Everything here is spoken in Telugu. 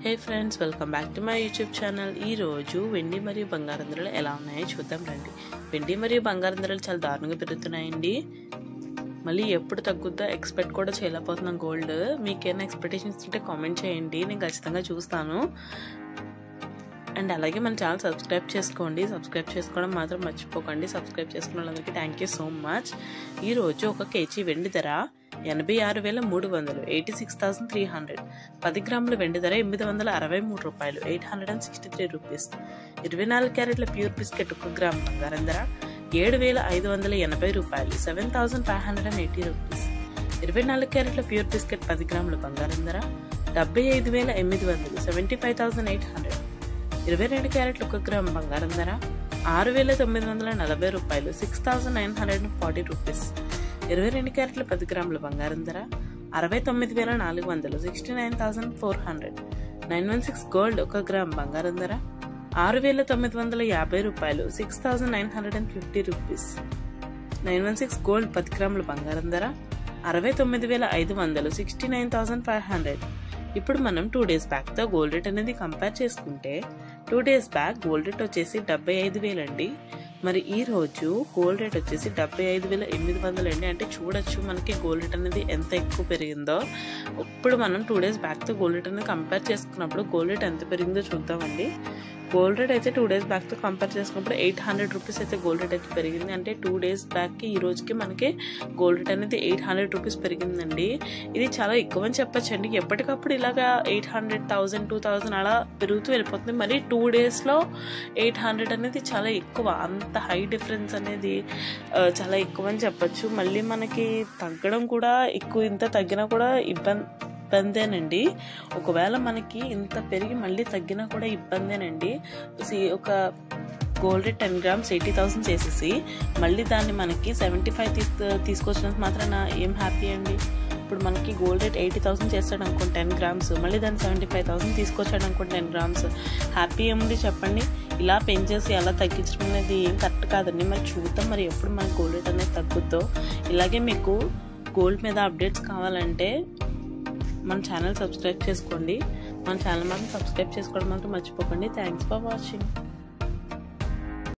Hey friends, welcome back to my YouTube channel. ఈరోజు వెండి మరియు బంగారం ధరలు ఎలా ఉన్నాయో చూద్దాం రండి. వెండి మరియు బంగారం ధరలు చాలా దారుణంగా పెరుగుతున్నాయండి. మళ్ళీ ఎప్పుడు తగ్గుద్దో ఎక్స్పెక్ట్ కూడా చేయలేకపోతున్నాం. గోల్డ్ మీకేమైనా ఎక్స్పెక్టేషన్స్ ఉంటే కామెంట్ చేయండి, నేను ఖచ్చితంగా చూస్తాను. అండ్ అలాగే మన ఛానల్ సబ్స్క్రైబ్ చేసుకోండి. సబ్స్క్రైబ్ చేసుకోవడం మాత్రం మర్చిపోకండి. సబ్స్క్రైబ్ చేసుకున్న వాళ్ళందరికీ థ్యాంక్ యూ సో మచ్. ఈరోజు ఒక కేజీ వెండి ధర 86,300, 86,300. 10 గ్రాముల వెండి ధర 863 రూపాయలు, 863 రూపీస్. 24 క్యారెట్ల ప్యూర్ బిస్కెట్ 1 గ్రామ్ బంగారం ధర 7,580 రూపాయలు, 7,580 రూపీస్. 24 క్యారెట్ల ప్యూర్ బిస్కెట్ 10 గ్రాముల బంగారం ధర 75,800, 75,800. 22 క్యారెట్ల 1 గ్రామ్ బంగారం ధర 6,940 రూపాయలు, 6,940 రూపీస్. 22 క్యారెట్ల 10 గ్రాముల బంగారం ధర 69,400, 69,400. 916 గోల్డ్ 1 గ్రామ్ బంగారం ధర 6,950 రూపాయలు, 6,950 రూపీస్. 916 గోల్డ్ 10 గ్రాముల బంగారం ధర 69,500, 69,500. ఇప్పుడు మనం 2 days బ్యాక్ తో గోల్డ్ రేట్ అనేది కంపేర్ చేసుకుంటే 2 days బ్యాక్ గోల్డ్ రేట్ వచ్చేసి 75,000 అండి. మరి ఈ రోజు గోల్డ్ రేట్ వచ్చేసి 75,800 అండి. అంటే చూడొచ్చు మనకి గోల్డ్ రేట్ అనేది ఎంత ఎక్కువ పెరిగిందో. ఇప్పుడు మనం 2 days బ్యాక్ తో గోల్డ్ రేట్ అనేది కంపేర్ చేసుకున్నప్పుడు గోల్డ్ రేట్ ఎంత పెరిగిందో చూద్దామండి. గోల్డ్ రేట్ అయితే 2 days బ్యాక్ తో కంపేర్ చేసుకున్నప్పుడు 800 రూపీస్ అయితే గోల్డ్ రేట్ అయితే పెరిగింది. అంటే 2 days బ్యాక్ కి ఈ రోజుకి మనకి గోల్డ్ రేట్ అనేది 800 రూపీస్ పెరిగిందండి. ఇది చాలా ఎక్కువ అని చెప్పొచ్చు అండి. ఎప్పటికప్పుడు ఇలాగా 800, 1000, 2000 అలా పెరుగుతూ వెళ్ళిపోతుంది. మరి 2 days లో 800 అనేది చాలా ఎక్కువ. అంత హై డిఫరెన్స్ అనేది చాలా ఎక్కువ అని చెప్పొచ్చు. మళ్ళీ మనకి తగ్గడం కూడా ఎక్కువ, ఇంత తగ్గినా కూడా ఇబ్బందేనండి. ఒకవేళ మనకి ఇంత పెరిగి మళ్ళీ తగ్గినా కూడా ఇబ్బందేనండి. ఒక గోల్డ్ రేట్ 10 grams 80,000 చేసేసి మళ్ళీ దాన్ని మనకి 75 తీసుకొచ్చినంత మాత్రాన ఏం హ్యాపీ అండి. ఇప్పుడు మనకి గోల్డ్ రేట్ 80,000 చేస్తాడు అనుకోండి 10 grams, మళ్ళీ దాన్ని 75,000 తీసుకొచ్చాడు అనుకోండి 10 grams. హ్యాపీ ఏముంది చెప్పండి. ఇలా పెంచేసి అలా తగ్గించడం అనేది ఏం కరెక్ట్ కాదండి. మరి చూద్దాం మరి ఎప్పుడు మన గోల్డ్ రేట్ అనేది తగ్గుద్దో. ఇలాగే మీకు గోల్డ్ మీద అప్డేట్స్ కావాలంటే మన ఛానల్ సబ్స్క్రైబ్ చేసుకోండి. మన ఛానల్ మాత్రం సబ్స్క్రైబ్ చేసుకోవడం మాత్రం మర్చిపోకండి. Thanks for watching.